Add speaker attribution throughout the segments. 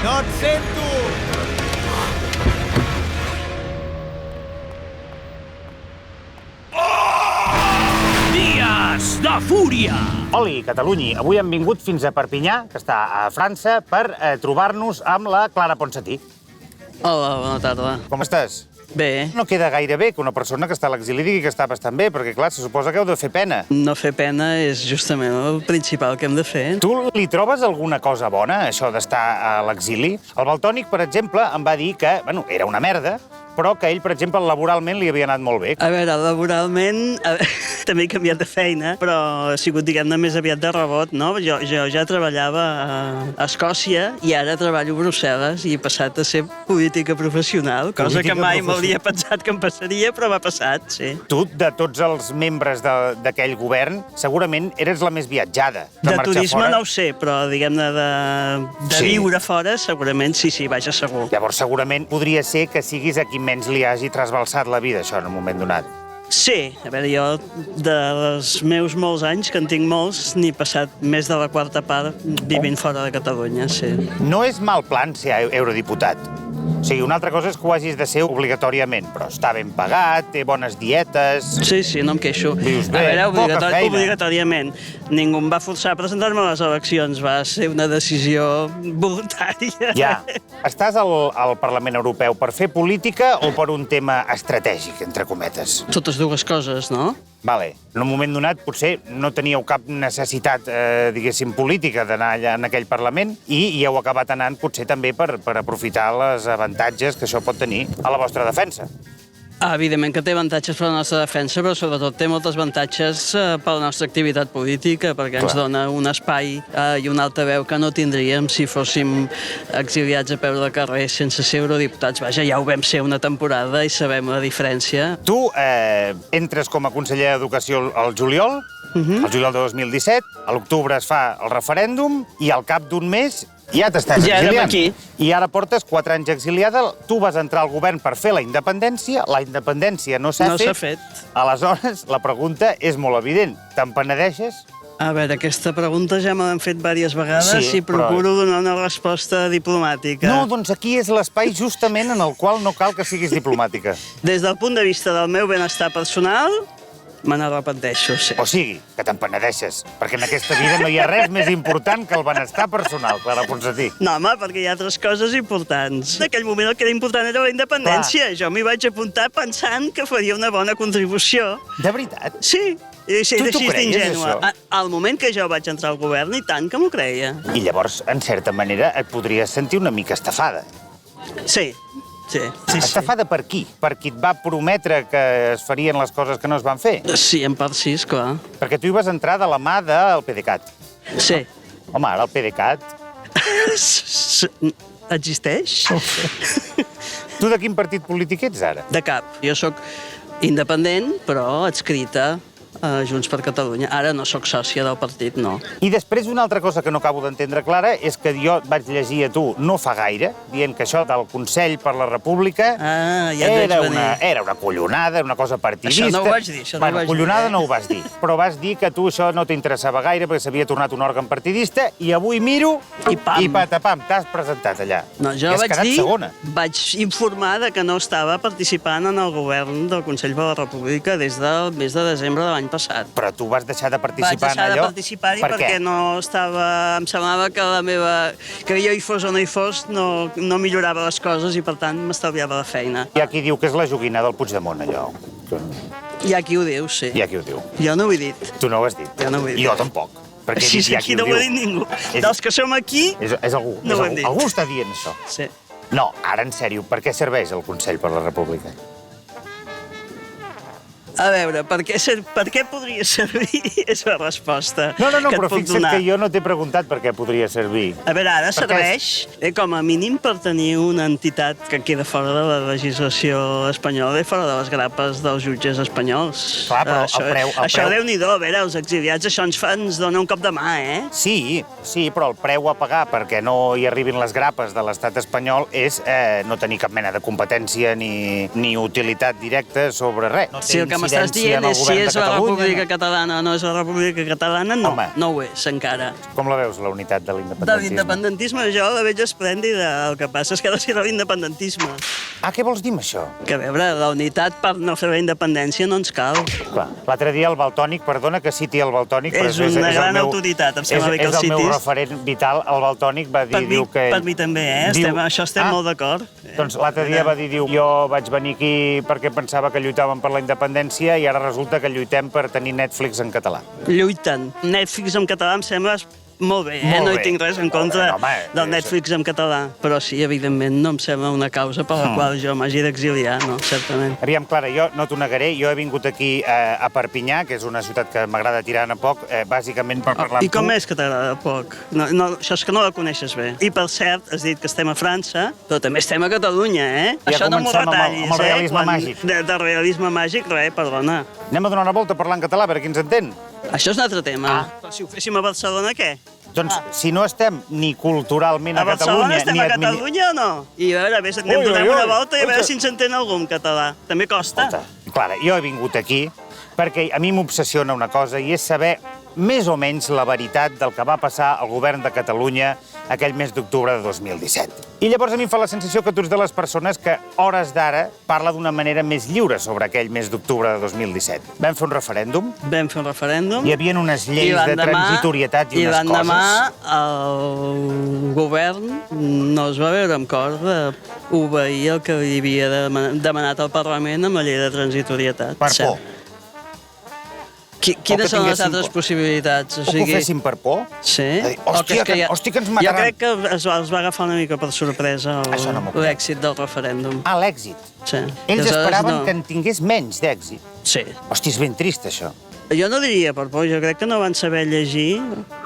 Speaker 1: No et sento!
Speaker 2: Dies de fúria!
Speaker 3: Oli, Catalunyi, avui hem vingut fins a Perpinyà, que està a França, per trobar-nos amb la Clara Ponsatí.
Speaker 4: Hola, bona tarda.
Speaker 3: Com estàs?
Speaker 4: Bé,
Speaker 3: No queda gaire bé que una persona que està a l'exili digui que està bastant bé, perquè, clar, se suposa que heu de fer pena.
Speaker 4: no fer pena és justament el principal que hem de fer.
Speaker 3: Tu li trobes alguna cosa bona, això d'estar a l'exili? El Valtònic, per exemple, em va dir que, bueno, era una merda, però que ell, per exemple, laboralment li havia anat molt bé.
Speaker 4: A veure, laboralment també he canviat de feina, però ha sigut, diguem-ne, més aviat de rebot, no? Jo ja treballava a Escòcia i ara treballo a Brussel·les i he passat a ser política professional, cosa que mai m'hauria pensat que em passaria, però m'ha passat, sí.
Speaker 3: Tu, de tots els membres d'aquell govern, segurament eres la més viatjada.
Speaker 4: De
Speaker 3: marxar
Speaker 4: turisme
Speaker 3: fora.
Speaker 4: no ho sé, però, diguem-ne, de
Speaker 3: Sí.
Speaker 4: viure fora, segurament sí, vaja, segur.
Speaker 3: Llavors, segurament podria ser que siguis a qui menys li hagi trasbalsat la vida, això, en un moment donat.
Speaker 4: Sí, a veure, jo dels meus molts anys, que en tinc molts, n'he passat més de la quarta part vivint fora de Catalunya, sí.
Speaker 3: No és mal plan ser eurodiputat. O sigui, una altra cosa és que ho hagis de ser obligatòriament, però està ben pagat, té bones dietes...
Speaker 4: Sí, no em queixo.
Speaker 3: Vius bé,
Speaker 4: A veure,
Speaker 3: poca feina.
Speaker 4: obligatòriament. Ningú em va forçar a presentar-me a les eleccions, va ser una decisió voluntària.
Speaker 3: Ja. Estàs al Parlament Europeu per fer política o per un tema estratègic, entre cometes?
Speaker 4: Totes dues coses, no?
Speaker 3: Vale. En un moment donat potser no teníeu cap necessitat, diguéssim, política d'anar allà en aquell Parlament i hi heu acabat anant potser també per aprofitar els avantatges que això pot tenir a la vostra defensa.
Speaker 4: Evidentment que té avantatges per a la nostra defensa, però sobretot té molts avantatges per a la nostra activitat política, perquè ens dona un espai i una alta veu que no tindríem si fóssim exiliats a peu de carrer sense ser eurodiputats. Vaja, ja ho vam ser una temporada i sabem la diferència.
Speaker 3: Tu entres com a conseller d'Educació al juliol, el juliol de 2017, a l'octubre es fa el referèndum i al cap d'un mes ja t'estàs
Speaker 4: Ja érem
Speaker 3: exiliant.
Speaker 4: aquí.
Speaker 3: I ara portes 4 anys exiliada, tu vas entrar al govern per fer la independència no s'ha
Speaker 4: No s'ha
Speaker 3: fet.
Speaker 4: fet.
Speaker 3: Aleshores, la pregunta és molt evident. Te'n penedeixes?
Speaker 4: A veure, aquesta pregunta ja me l'han fet diverses vegades
Speaker 3: Sí,
Speaker 4: i procuro donar una resposta diplomàtica.
Speaker 3: No, doncs aquí és l'espai justament en el qual no cal que siguis diplomàtica.
Speaker 4: Des del punt de vista del meu benestar personal, me n'arrepenteixo, sí.
Speaker 3: O sigui, que te'n penedeixes, perquè en aquesta vida no hi ha res més important que el benestar personal, Clara Ponsatí.
Speaker 4: No, home, perquè hi ha altres coses importants. En aquell moment el que era important era la independència. Jo m'hi vaig apuntar pensant que faria una bona contribució.
Speaker 3: De veritat?
Speaker 4: Sí, i
Speaker 3: Tu t'ho
Speaker 4: així
Speaker 3: creies,
Speaker 4: d'ingènua.
Speaker 3: això?
Speaker 4: Al moment que jo vaig entrar al govern, i tant que m'ho creia.
Speaker 3: I llavors, en certa manera, et podries sentir una mica estafada.
Speaker 4: Sí.
Speaker 3: Estafada per qui? Per qui et va prometre que es farien les coses que no es van fer?
Speaker 4: Sí, en part sí, esclar.
Speaker 3: Perquè tu hi vas entrar de la mà del PDeCAT.
Speaker 4: Sí.
Speaker 3: Home, ara el PDeCAT...
Speaker 4: Existeix?
Speaker 3: Tu de quin partit polític ets ara?
Speaker 4: De cap. Jo sóc independent, però adscrita a Junts per Catalunya. Ara no sóc sòcia del partit, no.
Speaker 3: I després una altra cosa que no acabo d'entendre, Clara, és que jo et vaig llegir a tu no fa gaire, dient que això del Consell per la República
Speaker 4: Ah, ja et veig venir.
Speaker 3: era una collonada, una cosa partidista.
Speaker 4: Això no ho vaig dir, això no ho vaig dir,
Speaker 3: collonada
Speaker 4: eh?
Speaker 3: no ho vas dir, però vas dir que tu això no t'interessava gaire perquè s'havia tornat un òrgan partidista i avui miro
Speaker 4: I pam.
Speaker 3: i patapam, t'has presentat allà.
Speaker 4: No, jo
Speaker 3: I has
Speaker 4: vaig
Speaker 3: quedat
Speaker 4: dir,
Speaker 3: segona.
Speaker 4: vaig informar de que no estava participant en el govern del Consell per la República des del mes de desembre de l'any passat.
Speaker 3: Però tu vas deixar de
Speaker 4: Vaig
Speaker 3: participar
Speaker 4: deixar
Speaker 3: en
Speaker 4: de
Speaker 3: allò?
Speaker 4: participar-hi
Speaker 3: Per
Speaker 4: perquè
Speaker 3: què?
Speaker 4: no estava... Em semblava que que jo hi fos o no hi fos no millorava les coses i, per tant, m'estalviava la feina.
Speaker 3: Hi ha qui diu que és la joguina del Puigdemont, allò.
Speaker 4: Hi ha qui ho diu, sí.
Speaker 3: Hi ha qui ho diu.
Speaker 4: Jo no ho he dit.
Speaker 3: Tu no ho has dit.
Speaker 4: Jo no ho he dit.
Speaker 3: Jo tampoc. Perquè he
Speaker 4: Així
Speaker 3: dit, hi ha
Speaker 4: aquí
Speaker 3: qui ho
Speaker 4: no ho ha
Speaker 3: diu.
Speaker 4: dit ningú.
Speaker 3: És-
Speaker 4: Dels que som aquí,
Speaker 3: És algú.
Speaker 4: No
Speaker 3: és
Speaker 4: ho
Speaker 3: algú.
Speaker 4: hem dit.
Speaker 3: Algú està dient això.
Speaker 4: sí.
Speaker 3: No, ara en sèrio, per què serveix el Consell per la República?
Speaker 4: A veure, per què podria servir és la resposta
Speaker 3: No,
Speaker 4: que et
Speaker 3: però
Speaker 4: puc
Speaker 3: fixa't
Speaker 4: donar.
Speaker 3: que jo no t'he preguntat per què podria servir.
Speaker 4: A veure, ara
Speaker 3: Perquè
Speaker 4: serveix com a mínim per tenir una entitat que queda fora de la legislació espanyola i fora de les grapes dels jutges espanyols.
Speaker 3: Clar, però
Speaker 4: això,
Speaker 3: el preu-
Speaker 4: Això, Déu-n'hi-do, a veure, els exiliats, això ens dona un cop de mà, eh?
Speaker 3: Sí, però el preu a pagar perquè no hi arribin les grapes de l'estat espanyol és no tenir cap mena de competència ni utilitat directa sobre res. No
Speaker 4: Si el que m'estàs
Speaker 3: incidència
Speaker 4: dient
Speaker 3: en el
Speaker 4: és si
Speaker 3: govern de
Speaker 4: és la
Speaker 3: Catalunya.
Speaker 4: República Catalana o no és la República Catalana, no,
Speaker 3: Home.
Speaker 4: no ho és encara.
Speaker 3: Com la veus, la unitat de
Speaker 4: De
Speaker 3: l'independentisme?
Speaker 4: l'independentisme jo la veig esplèndida, el que passa és que ha de ser de l'independentisme.
Speaker 3: Ah, què vols dir amb això?
Speaker 4: Que a veure, la unitat per no fer la independència no ens cal.
Speaker 3: Clar, l'altre dia el Valtònic, perdona que citi el Valtònic, però
Speaker 4: És una
Speaker 3: el
Speaker 4: gran
Speaker 3: meu-
Speaker 4: autoritat, em sembla bé que el
Speaker 3: És el meu
Speaker 4: citis.
Speaker 3: referent vital, el Valtònic va dir...
Speaker 4: Per mi,
Speaker 3: diu que
Speaker 4: per mi també, això estem molt d'acord.
Speaker 3: Doncs l'altre dia va dir, diu, jo vaig venir aquí perquè pensava que lluitàvem per la independència i ara resulta que lluitem per tenir Netflix en català.
Speaker 4: Lluiten. Netflix en català em sembla molt bé,
Speaker 3: Molt
Speaker 4: no
Speaker 3: bé.
Speaker 4: hi tinc res en
Speaker 3: Molt
Speaker 4: contra
Speaker 3: bé, home,
Speaker 4: del Netflix en català. Però sí, evidentment, no em sembla una causa per la qual jo m'hagi d'exiliar, no, certament.
Speaker 3: Aviam, Clara, jo no t'ho negaré, jo he vingut aquí a Perpinyà, que és una ciutat que m'agrada tirar a poc, bàsicament per parlar
Speaker 4: I
Speaker 3: amb tu.
Speaker 4: com és que t'agrada poc? Això és que no la coneixes bé. I per cert, has dit que estem a França, però també estem a Catalunya, eh?
Speaker 3: Ja
Speaker 4: Això no m'ho
Speaker 3: comencem amb el-
Speaker 4: retallis,
Speaker 3: amb el realisme màgic.
Speaker 4: De realisme màgic, res, perdona.
Speaker 3: Anem a donar una volta a parlar en català, a veure qui ens entén.
Speaker 4: Això és un altre tema. Però si ho féssim a Barcelona, què?
Speaker 3: Doncs si no estem ni culturalment a,
Speaker 4: A Barcelona
Speaker 3: Catalunya...
Speaker 4: estem
Speaker 3: ni
Speaker 4: a Catalunya o no? I a veure, anem donant una volta i a veure si ens entén algú en català. També costa.
Speaker 3: Escolta, Clara, jo he vingut aquí perquè a mi m'obsessiona una cosa i és saber més o menys la veritat del que va passar al govern de Catalunya aquell mes d'octubre de 2017. I llavors a mi em fa la sensació que tu ets de les persones que, hores d'ara, parla d'una manera més lliure sobre aquell mes d'octubre de 2017. Vam fer un referèndum,
Speaker 4: Vam fer un referèndum.
Speaker 3: hi havia unes lleis de transitorietat i unes coses.
Speaker 4: I l'endemà el govern no es va veure amb cor d'obeir el que li havia demanat al Parlament amb la llei de transitorietat.
Speaker 3: Per por.
Speaker 4: Quines són les
Speaker 3: tinguéssim
Speaker 4: altres
Speaker 3: por.
Speaker 4: possibilitats?
Speaker 3: O que ho fessin per por?
Speaker 4: Sí.
Speaker 3: De dir, hòstia, que ens mataran.
Speaker 4: Jo crec que es va agafar una mica per sorpresa
Speaker 3: Això no m'ho crec.
Speaker 4: l'èxit del referèndum.
Speaker 3: Ah, l'èxit.
Speaker 4: Sí.
Speaker 3: Ells
Speaker 4: Aleshores,
Speaker 3: esperaven
Speaker 4: no.
Speaker 3: que en tingués menys d'èxit.
Speaker 4: Sí.
Speaker 3: Hòstia, és ben trist, això.
Speaker 4: Jo no diria per por, jo crec que no van saber llegir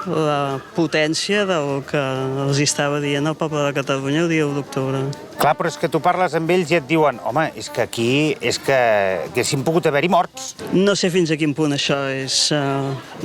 Speaker 4: la potència del que els estava dient el poble de Catalunya el dia 1 d'octubre.
Speaker 3: Clar, però és que tu parles amb ells i et diuen home, és que aquí haguessin pogut haver-hi morts.
Speaker 4: No sé fins a quin punt això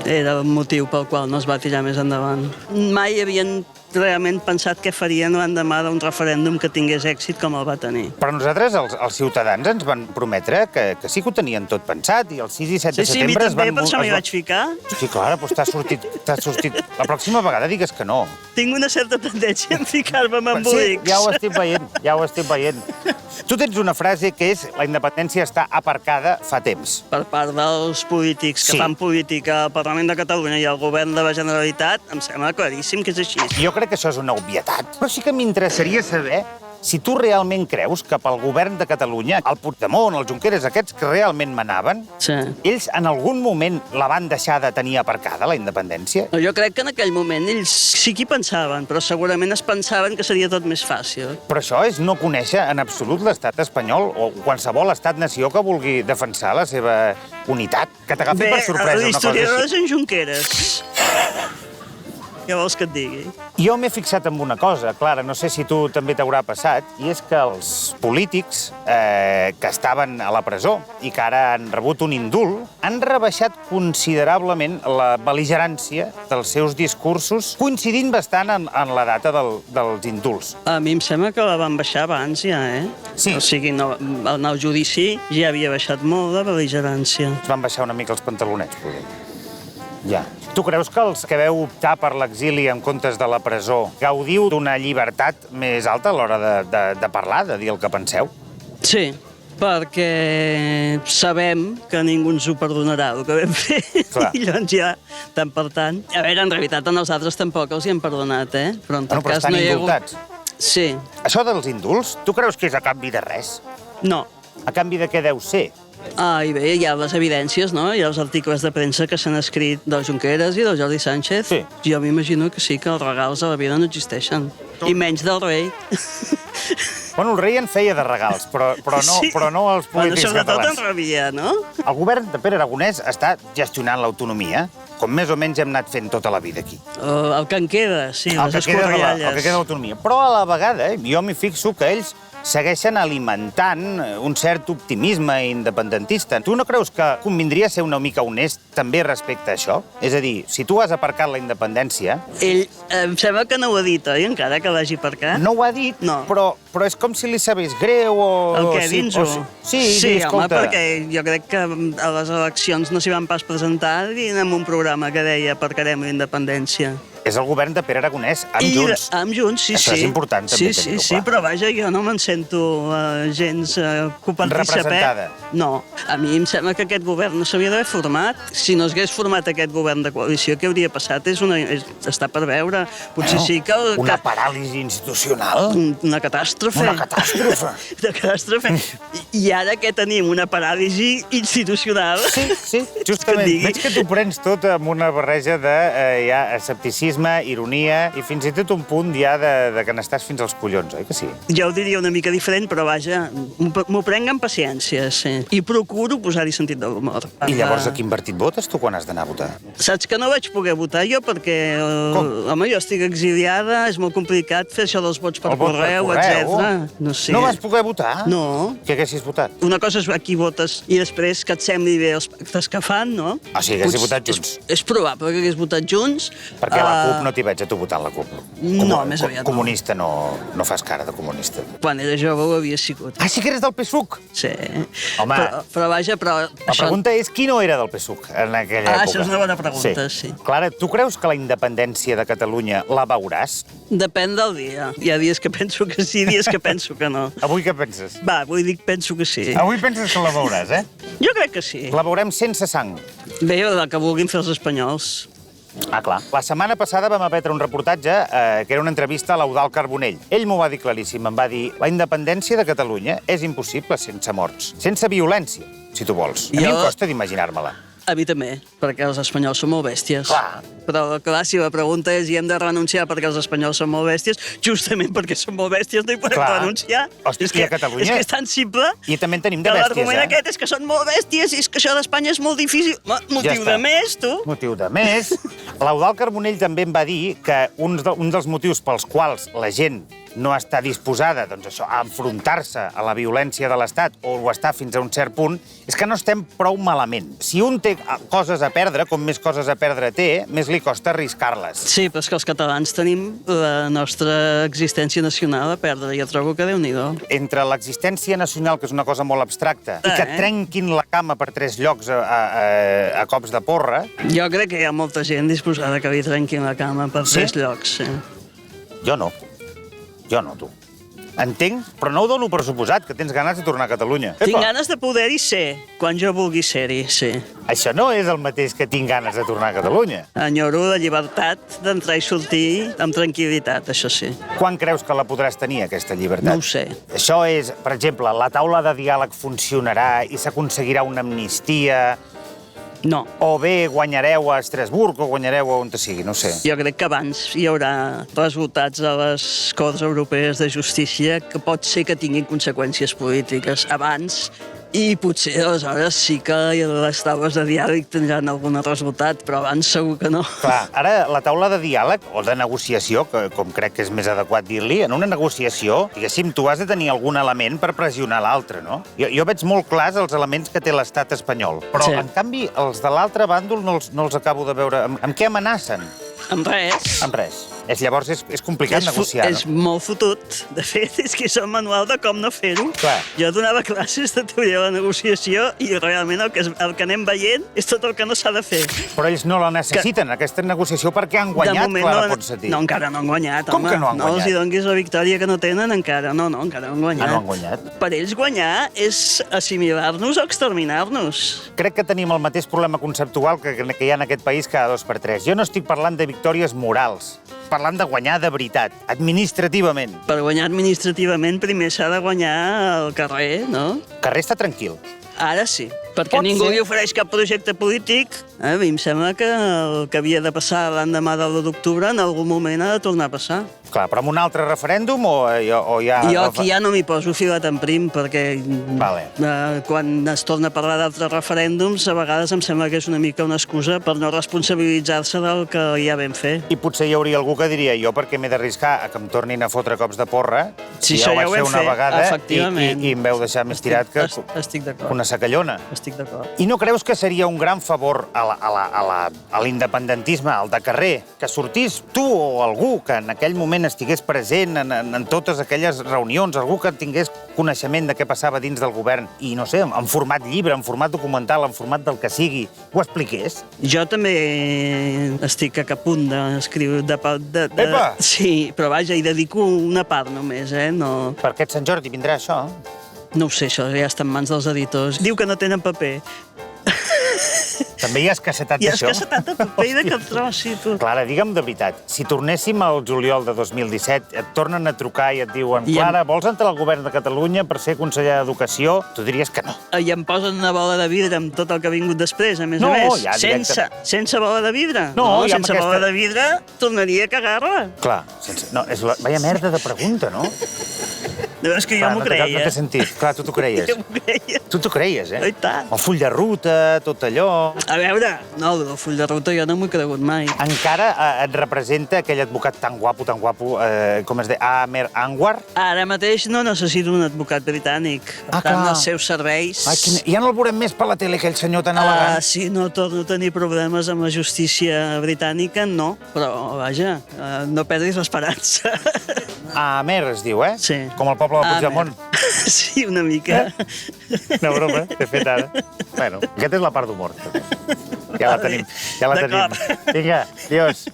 Speaker 4: era el motiu pel qual no es va tirar més endavant. Mai havien realment pensat què farien l'endemà d'un referèndum que tingués èxit com el va tenir.
Speaker 3: Però nosaltres, els ciutadans, ens van prometre que sí que ho tenien tot pensat i el 6 i 7 de
Speaker 4: Sí, a mi
Speaker 3: setembre
Speaker 4: també, per això m'hi vaig ficar.
Speaker 3: Sí, clar, doncs t'ha sortit... La pròxima vegada digues que no.
Speaker 4: Tinc una certa tendència a ficar-me amb
Speaker 3: Sí,
Speaker 4: embolics.
Speaker 3: ja ho estic veient. Tu tens una frase que és la independència està aparcada fa temps.
Speaker 4: Per part dels polítics que
Speaker 3: Sí.
Speaker 4: fan política al Parlament de Catalunya i al Govern de la Generalitat, em sembla claríssim que és així.
Speaker 3: Jo crec que això és una obvietat. Però sí que m'interessaria saber si tu realment creus que pel govern de Catalunya, el Puigdemont, els Junqueras, aquests que realment manaven,
Speaker 4: Sí.
Speaker 3: ells en algun moment la van deixar de tenir aparcada, la independència?
Speaker 4: Jo crec que en aquell moment ells sí que hi pensaven, però segurament es pensaven que seria tot més fàcil.
Speaker 3: Però això és no conèixer en absolut l'estat espanyol o qualsevol estat-nació que vulgui defensar la seva unitat. Que t'agafi per sorpresa una cosa
Speaker 4: l'historiador
Speaker 3: així.
Speaker 4: és en Junqueras. Què vols que et digui?
Speaker 3: Jo m'he fixat en una cosa, Clara, no sé si tu també t'haurà passat, i és que els polítics que estaven a la presó i que ara han rebut un indult han rebaixat considerablement la bel·ligerància dels seus discursos, coincidint bastant en la data dels indults.
Speaker 4: A mi em sembla que la van baixar abans ja, eh?
Speaker 3: Sí.
Speaker 4: O sigui, en el judici ja havia baixat molt la bel·ligerància.
Speaker 3: Es van baixar una mica els pantalonets, poder. Ja. Tu creus que els que veu optar per l'exili en comptes de la presó gaudiu d'una llibertat més alta a l'hora de parlar, de dir el que penseu?
Speaker 4: Sí, perquè sabem que ningú ens ho perdonarà, el que vam fer.
Speaker 3: Clar.
Speaker 4: I llavors ja, tant per tant... A veure, en realitat a nosaltres tampoc els hi hem perdonat, eh? Però en tot
Speaker 3: Però
Speaker 4: cas
Speaker 3: estan
Speaker 4: no hi ha hagut...
Speaker 3: indultats.
Speaker 4: Sí.
Speaker 3: Això dels indults, tu creus que és a canvi de res?
Speaker 4: No.
Speaker 3: A canvi de què deu ser?
Speaker 4: I bé, hi ha les evidències, no? Hi ha els articles de premsa que s'han escrit del Junqueras i del Jordi Sánchez.
Speaker 3: Sí.
Speaker 4: Jo m'imagino que sí, que els regals a la vida no existeixen. I menys del rei.
Speaker 3: Bueno, el rei en feia de regals, però no els polítics
Speaker 4: sobretot
Speaker 3: catalans.
Speaker 4: en rebia, no?
Speaker 3: El govern de Pere Aragonès està gestionant l'autonomia, com més o menys hem anat fent tota la vida aquí.
Speaker 4: El que en queda, sí, les
Speaker 3: El que queda
Speaker 4: escorrialles.
Speaker 3: de l'autonomia. Però a la vegada, jo m'hi fixo que ells segueixen alimentant un cert optimisme independentista. Tu no creus que convindria ser una mica honest també respecte a això? És a dir, si tu has aparcat la independència...
Speaker 4: Ell, em sembla que no ho ha dit, oi? Encara que l'hagi aparcat.
Speaker 3: No ho ha dit,
Speaker 4: No.
Speaker 3: però és com com si li sabés greu o...
Speaker 4: El què, dins-ho?
Speaker 3: Sí,
Speaker 4: home,
Speaker 3: escolta...
Speaker 4: perquè jo crec que a les eleccions no s'hi van pas presentar i amb un programa que deia Aparcarem la independència.
Speaker 3: És el govern de Pere Aragonès, amb Junts.
Speaker 4: Amb Junts, sí,
Speaker 3: Això és important, també, tenir-ho clar.
Speaker 4: Sí, però vaja, jo no me'n sento gens copartícipe.
Speaker 3: Representada.
Speaker 4: No, a mi em sembla que aquest govern no s'havia d'haver format. Si no s'hagués format aquest govern de coalició, què hauria passat? Està per veure. Potser sí que...
Speaker 3: Una paràlisi institucional.
Speaker 4: Una catàstrofe.
Speaker 3: Una catàstrofe.
Speaker 4: Una catàstrofe. I ara què tenim? Una paràlisi institucional?
Speaker 3: Sí, justament. Veig que tu prens tot amb una barreja de escepticisme, ironia i fins i tot un punt ja de que n'estàs fins als collons, oi que sí?
Speaker 4: Jo ho diria una mica diferent, però vaja, m'ho prenc amb paciència, sí. I procuro posar-hi sentit de l'humor.
Speaker 3: I llavors a quin partit votes tu quan has d'anar a votar?
Speaker 4: Saps que no vaig poder votar jo perquè, home, jo estic exiliada, és molt complicat fer això dels vots per correu, etc. No sé.
Speaker 3: No vas poder votar?
Speaker 4: No.
Speaker 3: Què haguessis votat?
Speaker 4: Una cosa és a qui votes i després que et sembli bé els pactes que fan, no?
Speaker 3: O sigui, haguessis votat Junts.
Speaker 4: És probable que hagués votat Junts.
Speaker 3: Perquè la CUP no t'hi veig a tu votant la CUP.
Speaker 4: No, més aviat no.
Speaker 3: Comunista no fas cara de comunista.
Speaker 4: Quan era jove ho havia sigut.
Speaker 3: Ah, sí que eres del PSUC?
Speaker 4: Sí.
Speaker 3: Home,
Speaker 4: però vaja,
Speaker 3: la pregunta és qui no era del PSUC en aquella època?
Speaker 4: Això és una bona pregunta, sí.
Speaker 3: Clara, tu creus que la independència de Catalunya la veuràs?
Speaker 4: Depèn del dia. Hi ha dies que penso que sí, dies que penso que no.
Speaker 3: Avui què penses?
Speaker 4: Va, avui penso que sí.
Speaker 3: Avui penses que la veuràs, eh?
Speaker 4: Jo crec que sí.
Speaker 3: La veurem sense sang.
Speaker 4: Bé, la que vulguin fer els espanyols.
Speaker 3: Ah, clar. La setmana passada vam emetre un reportatge que era una entrevista a l'Eudald Carbonell. Ell m'ho va dir claríssim, em va dir la independència de Catalunya és impossible sense morts, sense violència, si tu vols. A mi em costa d'imaginar-me-la.
Speaker 4: A mi també, perquè els espanyols són molt bèsties.
Speaker 3: Clar.
Speaker 4: Però, clar, si la pregunta és i hem de renunciar perquè els espanyols són molt bèsties, justament perquè són molt bèsties no hi podem renunciar.
Speaker 3: Hòstia, i a Catalunya...
Speaker 4: És que és tan simple...
Speaker 3: I també en tenim de bèsties,
Speaker 4: l'argument aquest és que són molt bèsties i és que això d'Espanya és molt difícil. Motiu de més, tu.
Speaker 3: Motiu de més. L'Eudald Carbonell també em va dir que un dels motius pels quals la gent no està disposada a enfrontar-se a la violència de l'Estat, o ho està fins a un cert punt, és que no estem prou malament. Si un té coses a perdre, com més coses a perdre té, més li costa arriscar-les.
Speaker 4: Sí, però és que els catalans tenim la nostra existència nacional a perdre. Jo trobo que Déu-n'hi-do.
Speaker 3: Entre l'existència nacional, que és una cosa molt abstracta, i que et trenquin la cama per 3 llocs a cops de porra...
Speaker 4: Jo crec que hi ha molta gent disposada que li trenquin la cama per 3 llocs, sí.
Speaker 3: Jo no, tu. Entenc, però no ho dono per suposat, que tens ganes de tornar a Catalunya.
Speaker 4: Tinc ganes de poder-hi ser, quan jo vulgui ser-hi, sí.
Speaker 3: Això no és el mateix que tinc ganes de tornar a Catalunya.
Speaker 4: Enyoro la llibertat d'entrar i sortir amb tranquil·litat, això sí.
Speaker 3: Quan creus que la podràs tenir, aquesta llibertat?
Speaker 4: No ho sé.
Speaker 3: Això és, per exemple, la taula de diàleg funcionarà i s'aconseguirà una amnistia...
Speaker 4: No.
Speaker 3: O bé guanyareu a Estrasburg o guanyareu a on sigui, no sé.
Speaker 4: Jo crec que abans hi haurà resultats a les Corts Europees de Justícia que pot ser que tinguin conseqüències polítiques abans i potser aleshores sí que les taules de diàleg tindran algun resultat, però abans segur que no.
Speaker 3: Clar, ara la taula de diàleg o de negociació, que com crec que és més adequat dir-li, en una negociació, diguéssim, tu has de tenir algun element per pressionar l'altre, no? Jo veig molt clars els elements que té l'estat espanyol, però en canvi els de l'altre bàndol no els acabo de veure. Amb què amenacen?
Speaker 4: Amb res.
Speaker 3: Amb res. Llavors és complicat negociar, no?
Speaker 4: És molt fotut. De fet, és que és el manual de com no fer-ho. Jo donava classes de teoria de la negociació i realment el que anem veient és tot el que no s'ha de fer.
Speaker 3: Però ells no la necessiten, aquesta negociació, perquè han guanyat, Clara Ponsatí.
Speaker 4: No, encara no han guanyat,
Speaker 3: home. Com que no han guanyat?
Speaker 4: No els hi donguis la victòria que no tenen encara. No, encara no han guanyat.
Speaker 3: Ah, no han guanyat?
Speaker 4: Per ells guanyar és assimilar-nos o exterminar-nos.
Speaker 3: Crec que tenim el mateix problema conceptual que hi ha en aquest país cada 2 per 3. Jo no estic parlant de victòries morals, parlant de guanyar de veritat, administrativament. Per
Speaker 4: guanyar administrativament primer s'ha de guanyar al carrer, no?
Speaker 3: El carrer està tranquil.
Speaker 4: Ara sí, perquè ningú li ofereix cap projecte polític. A mi em sembla que el que havia de passar l'endemà del 1 d'octubre en algun moment ha de tornar a passar.
Speaker 3: Clar, però amb un altre referèndum o ja...
Speaker 4: Jo aquí ja no m'hi poso filat en prim, perquè quan es torna a parlar d'altres referèndums, a vegades em sembla que és una mica una excusa per no responsabilitzar-se del que ja vam fer.
Speaker 3: I potser hi hauria algú que diria jo perquè m'he d'arriscar a que em tornin a fotre cops de porra,
Speaker 4: si ja ho vaig fer una vegada
Speaker 3: i em veu deixar més tirat que
Speaker 4: estic d'acord.
Speaker 3: una sacallona.
Speaker 4: estic d'acord.
Speaker 3: I no creus que seria un gran favor a l'independentisme, al de carrer, que sortís tu o algú que en aquell moment estigués present en totes aquelles reunions, algú que tingués coneixement de què passava dins del govern i, no sé, en format llibre, en format documental, en format del que sigui, ho expliqués?
Speaker 4: Jo també estic a punt d'escriure...
Speaker 3: Epa!
Speaker 4: Sí, però vaja, hi dedico una part només, No...
Speaker 3: Per aquest Sant Jordi vindrà això?
Speaker 4: No ho sé, això ja està en mans dels editors. Diu que no tenen paper.
Speaker 3: També hi ha escassetat
Speaker 4: Hi ha
Speaker 3: d'això?
Speaker 4: escassetat de paper i de cap tros, sí, tu.
Speaker 3: Clara, digue'm de veritat, si tornéssim al juliol de 2017, et tornen a trucar i et diuen Clara, vols entrar al govern de Catalunya per ser conseller d'Educació? Tu diries que no.
Speaker 4: I em posen una bola de vidre amb tot el que ha vingut després, a més a més.
Speaker 3: Ja
Speaker 4: Sense bola de vidre?
Speaker 3: No, ja
Speaker 4: sense bola de vidre tornaria a cagar-la.
Speaker 3: Clar, no, és vaya merda de pregunta, no?
Speaker 4: No, és que jo m'ho creia.
Speaker 3: No té sentit. Clar, tu t'ho creies.
Speaker 4: Jo m'ho creia.
Speaker 3: Tu t'ho creies,
Speaker 4: I tant.
Speaker 3: El full de ruta, tot allò...
Speaker 4: A veure, no, el full de ruta jo no m'ho he cregut mai.
Speaker 3: Encara et representa aquell advocat tan guapo, com es deia, Amer Anwar?
Speaker 4: Ara mateix no necessito un advocat britànic. Per tant, els seus serveis...
Speaker 3: Ja no el veurem més per la tele, aquell senyor tan elegant.
Speaker 4: Si no torno a tenir problemes amb la justícia britànica, no. Però, vaja, no perdis l'esperança.
Speaker 3: Amer es diu,
Speaker 4: Sí.
Speaker 3: Com el poble de Puigdemont.
Speaker 4: Sí, una mica.
Speaker 3: Una broma, t'he fet ara. Bueno, aquesta és la part d'humor. Ja la tenim.
Speaker 4: D'acord.
Speaker 3: Vinga, adiós.